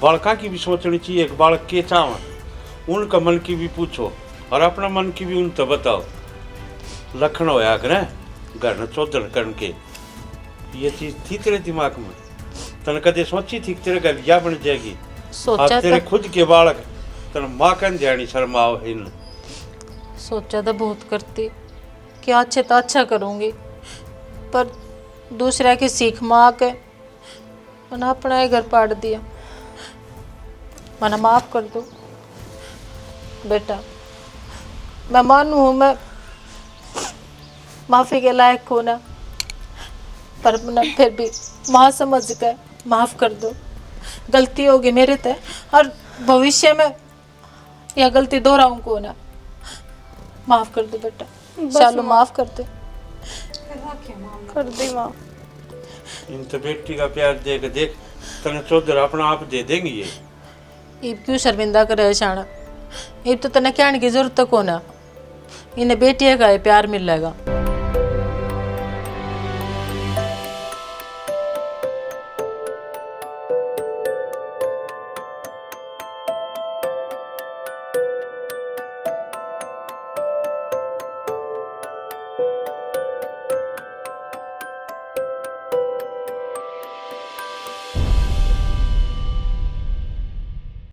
बालका की भी सोचनी चाहिए एक बालक के चाव उनका मन की भी पूछो और अपना मन की भी उन तो बताओ लखन होया अगर घर न चौधर करके ये चीज थी तेरे दिमाग में? तने कदे सोची थी कि तेरे घर या बन जाएगी? सोचा अब तेरे तो खुद के बालक तने माँ कन जानी शर्म आओ है इन। सोचा तो बहुत करती कि अच्छे तो अच्छा करूँगी, पर दूसरा की सीख माँ के मैंने अपना ही घर पाड़ दिया। मैंने माफ़ कर दो बेटा, मैं मानू हूँ मैं माफ़ी के लायक हूँ ना, पर मैं फिर भी माँ समझ कर माफ़ कर दो। गलती होगी मेरे से और भविष्य में यह गलती दोहराऊँ को ना। माफ़ कर दो बेटा, चलो माफ़ कर दे। कर दी माँ। इन तो बेटी का प्यार देख देख तने चौधर अपना आप दे देंगी ये। इब क्यों शर्मिंदा करे शाना? इब तो तने कहने की जरूरत को ना, इन्हें बेटिया का ही प्यार मिलेगा।